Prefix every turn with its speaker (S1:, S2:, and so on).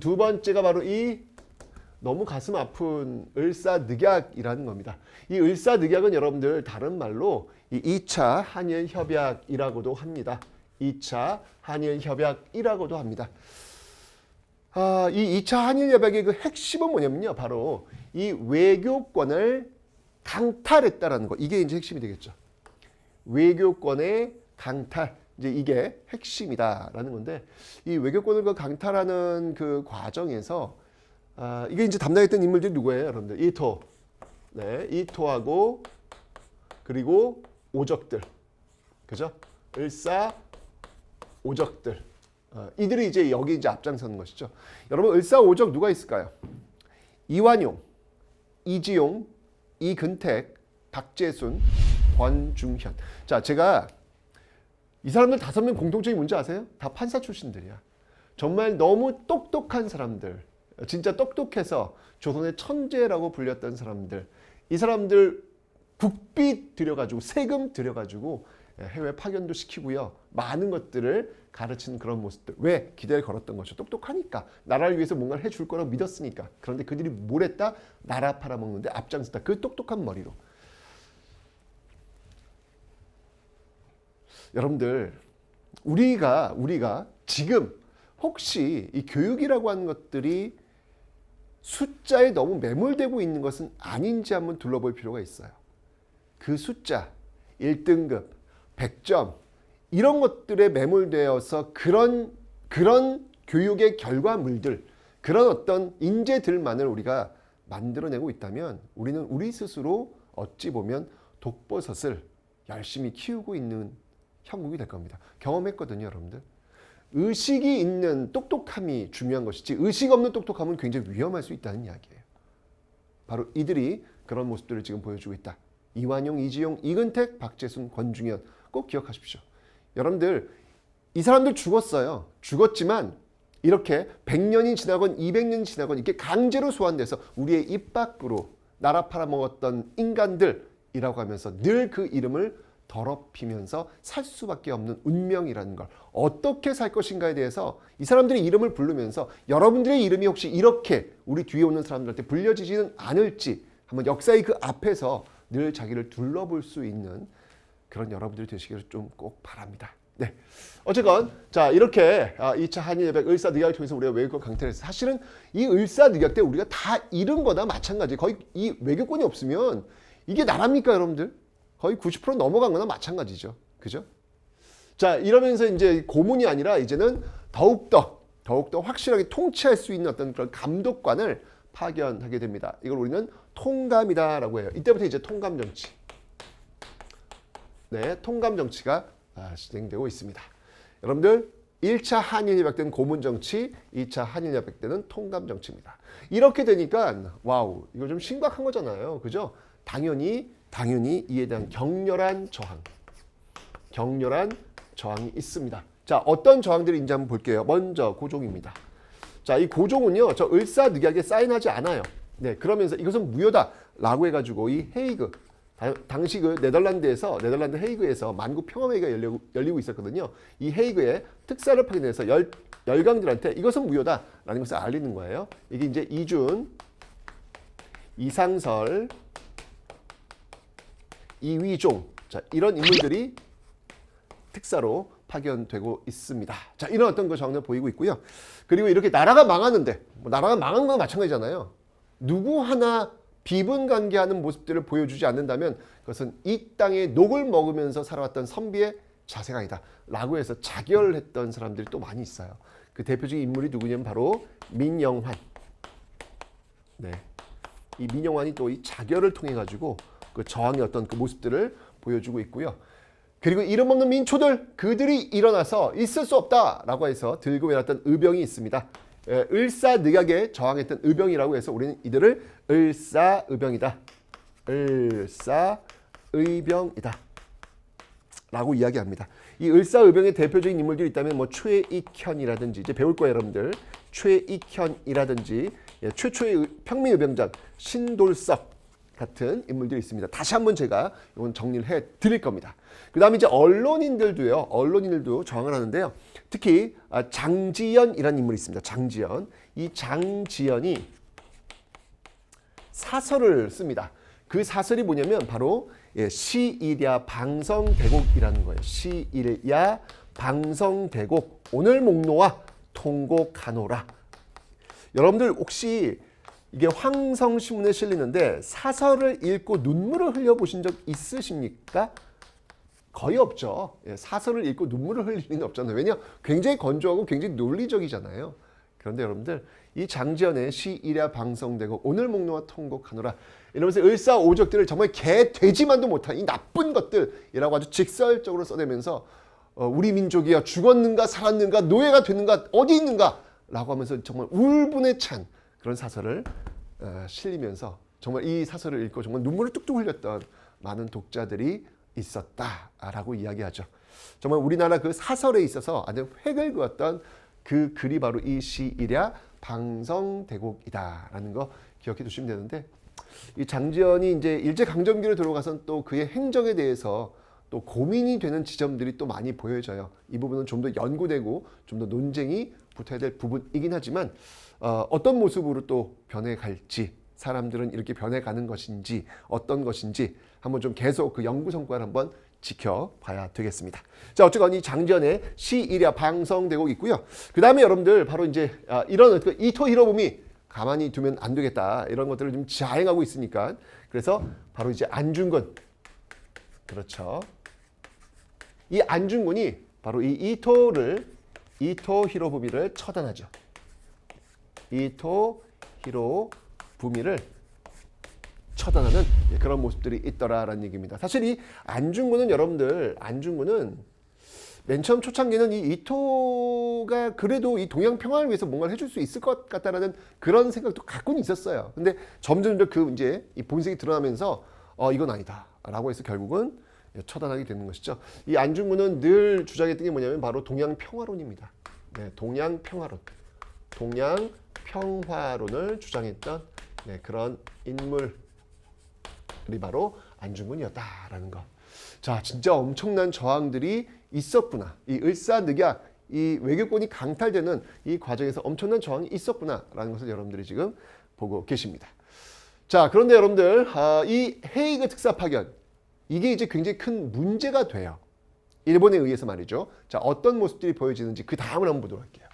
S1: 두 번째가 바로 이 너무 가슴 아픈 을사늑약이라는 겁니다. 이 을사늑약은 여러분들 다른 말로 이 2차 한일협약이라고도 합니다. 2차 한일협약이라고도 합니다. 이 2차 한일협약의 그 핵심은 뭐냐면요. 바로 이 외교권을 강탈했다라는 거. 이게 이제 핵심이 되겠죠. 외교권의 강탈. 이제 이게 핵심이다라는 건데, 이 외교권을 그 강탈하는 그 과정에서 이게 이제 담당했던 인물들이 누구예요, 여러분들? 이토. 네, 이토하고 그리고 오적들. 그죠? 을사 오적들. 이들이 이제 여기 이제 앞장서는 것이죠. 여러분, 을사 오적 누가 있을까요? 이완용, 이지용, 이근택, 박재순, 권중현. 자, 제가 이 사람들 5명 공통점이 뭔지 아세요? 다 판사 출신들이야. 정말 너무 똑똑한 사람들. 진짜 똑똑해서 조선의 천재라고 불렸던 사람들. 이 사람들 국비 들여가지고 세금 들여가지고 해외 파견도 시키고요. 많은 것들을 가르치는 그런 모습들. 왜? 기대를 걸었던 거죠. 똑똑하니까. 나라를 위해서 뭔가를 해줄 거라고 믿었으니까. 그런데 그들이 뭘 했다? 나라 팔아먹는데 앞장섰다. 그 똑똑한 머리로. 여러분들, 우리가 지금 혹시 이 교육이라고 하는 것들이 숫자에 너무 매몰되고 있는 것은 아닌지 한번 둘러볼 필요가 있어요. 그 숫자, 1등급, 100점 이런 것들에 매몰되어서 그런 교육의 결과물들, 그런 어떤 인재들만을 우리가 만들어내고 있다면 우리는 우리 스스로 어찌 보면 독버섯을 열심히 키우고 있는 형국이 될 겁니다. 경험했거든요, 여러분들. 의식이 있는 똑똑함이 중요한 것이지 의식 없는 똑똑함은 굉장히 위험할 수 있다는 이야기예요. 바로 이들이 그런 모습들을 지금 보여주고 있다. 이완용, 이지용, 이근택, 박재순, 권중현 꼭 기억하십시오. 여러분들, 이 사람들 죽었어요. 죽었지만 이렇게 100년이 지나건 200년이 지나건 이렇게 강제로 소환돼서 우리의 입 밖으로 나라 팔아먹었던 인간들이라고 하면서 늘 그 이름을 더럽히면서 살 수밖에 없는 운명이라는 걸 어떻게 살 것인가에 대해서 이 사람들의 이름을 부르면서 여러분들의 이름이 혹시 이렇게 우리 뒤에 오는 사람들한테 불려지지는 않을지 한번 역사의 그 앞에서 늘 자기를 둘러볼 수 있는 그런 여러분들이 되시기를 좀 꼭 바랍니다. 네, 어쨌건 자 이렇게 2차 한일협약 을사늑약을 통해서 우리가 외교권 강탈했어요. 사실은 이 을사늑약 때 우리가 다 잃은 거나 마찬가지. 거의 이 외교권이 없으면 이게 나랍니까, 여러분들? 거의 90% 넘어간 거나 마찬가지죠. 그죠? 자, 이러면서 이제 고문이 아니라 이제는 더욱더 확실하게 통치할 수 있는 어떤 그런 감독관을 파견하게 됩니다. 이걸 우리는 통감이다라고 해요. 이때부터 이제 통감 정치. 네, 통감 정치가 진행되고 있습니다. 여러분들, 1차 한일협약 때는 고문 정치, 2차 한일협약 때는 통감 정치입니다. 이렇게 되니까 와우, 이거 좀 심각한 거잖아요. 그죠? 당연히 이에 대한 격렬한 저항이 있습니다. 자, 어떤 저항들이 있는지 한번 볼게요. 먼저 고종입니다. 자, 이 고종은요, 저 을사늑약에 사인하지 않아요. 네, 그러면서 이것은 무효다라고 해가지고 이 헤이그, 당시 그 네덜란드 헤이그에서 만국 평화회의가 열리고 있었거든요. 이 헤이그에 특사를 파견해서 열강들한테 이것은 무효다라는 것을 알리는 거예요. 이게 이제 이준, 이상설, 이위종, 자, 이런 인물들이 특사로 파견되고 있습니다. 자, 이런 어떤 그 정황을 보이고 있고요. 그리고 이렇게 나라가 망하는데, 나라가 망한 건 마찬가지잖아요. 누구 하나 비분관계하는 모습들을 보여주지 않는다면 그것은 이 땅에 녹을 먹으면서 살아왔던 선비의 자세가 아니다 라고 해서 자결했던 사람들이 또 많이 있어요. 그 대표적인 인물이 누구냐면 바로 민영환. 네, 이 민영환이 또 이 자결을 통해 가지고 그 저항의 어떤 그 모습들을 보여주고 있고요. 그리고 이름 없는 민초들, 그들이 일어나서 있을 수 없다라고 해서 들고 일어났던 의병이 있습니다. 을사늑약에 저항했던 의병이라고 해서 우리는 이들을 을사의병이다. 을사의병이다. 라고 이야기합니다. 이 을사의병의 대표적인 인물들이 있다면 뭐 최익현이라든지 이제 배울 거예요, 여러분들. 최익현이라든지 최초의 평민의병장 신돌섭, 같은 인물들이 있습니다. 다시 한번 제가 이건 정리를 해 드릴 겁니다. 그 다음에 이제 언론인들도요. 언론인들도 저항을 하는데요. 특히 장지연이라는 인물이 있습니다. 장지연. 이 장지연이 사설을 씁니다. 그 사설이 뭐냐면 바로 시일야 방성대곡이라는 거예요. 시일야 방성대곡 오늘 목노와 통곡하노라. 여러분들 혹시 이게 황성신문에 실리는데 사설을 읽고 눈물을 흘려보신 적 있으십니까? 거의 없죠. 사설을 읽고 눈물을 흘릴 리는 없잖아요. 왜냐? 굉장히 건조하고 굉장히 논리적이잖아요. 그런데 여러분들 이 장지연의 시일야 방성대곡 오늘 목노와 통곡하노라 이러면서 을사오적들을 정말 개돼지만도 못한 이 나쁜 것들이라고 아주 직설적으로 써내면서 우리 민족이야 죽었는가 살았는가 노예가 됐는가 어디 있는가 라고 하면서 정말 울분에 찬 그런 사설을 실리면서 정말 이 사설을 읽고 정말 눈물을 뚝뚝 흘렸던 많은 독자들이 있었다라고 이야기하죠. 정말 우리나라 그 사설에 있어서 아주 획을 그었던 그 글이 바로 이 시일야 방성대곡이다라는 거 기억해 두시면 되는데 이 장지연이 이제 일제강점기로 들어가선 또 그의 행적에 대해서 또 고민이 되는 지점들이 또 많이 보여져요. 이 부분은 좀 더 연구되고 좀 더 논쟁이 붙어야 될 부분이긴 하지만 어떤 모습으로 또 변해갈지 사람들은 이렇게 변해가는 것인지 어떤 것인지 한번 좀 계속 그 연구 성과를 한번 지켜봐야 되겠습니다. 자, 어쨌건 이 장지연의 시일야 방성대곡 있고요. 그 다음에 여러분들 바로 이제 이런 이토 히로부미 가만히 두면 안 되겠다 이런 것들을 좀 자행하고 있으니까 그래서 바로 이제 안중근 그렇죠. 이 안중근이 바로 이 이토 히로부미를 처단하죠. 이토 히로부미를 처단하는 그런 모습들이 있더라라는 얘기입니다. 사실 이 안중근은 여러분들 안중근은 맨 처음 초창기는 이 이토가 그래도 이 동양 평화를 위해서 뭔가를 해줄 수 있을 것 같다라는 그런 생각도 갖고는 있었어요. 근데 점점 그 이제 이 본색이 드러나면서 이건 아니다라고 해서 결국은 처단하게 되는 것이죠. 이 안중근은 늘 주장했던 게 뭐냐면 바로 동양 평화론입니다. 네, 동양 평화론을 주장했던 그런 인물이 바로 안중근이었다라는 것. 자, 진짜 엄청난 저항들이 있었구나. 이 을사늑약, 이 외교권이 강탈되는 이 과정에서 엄청난 저항이 있었구나라는 것을 여러분들이 지금 보고 계십니다. 자, 그런데 여러분들 이 헤이그 특사 파견 이게 이제 굉장히 큰 문제가 돼요. 일본에 의해서 말이죠. 자, 어떤 모습들이 보여지는지 그 다음을 한번 보도록 할게요.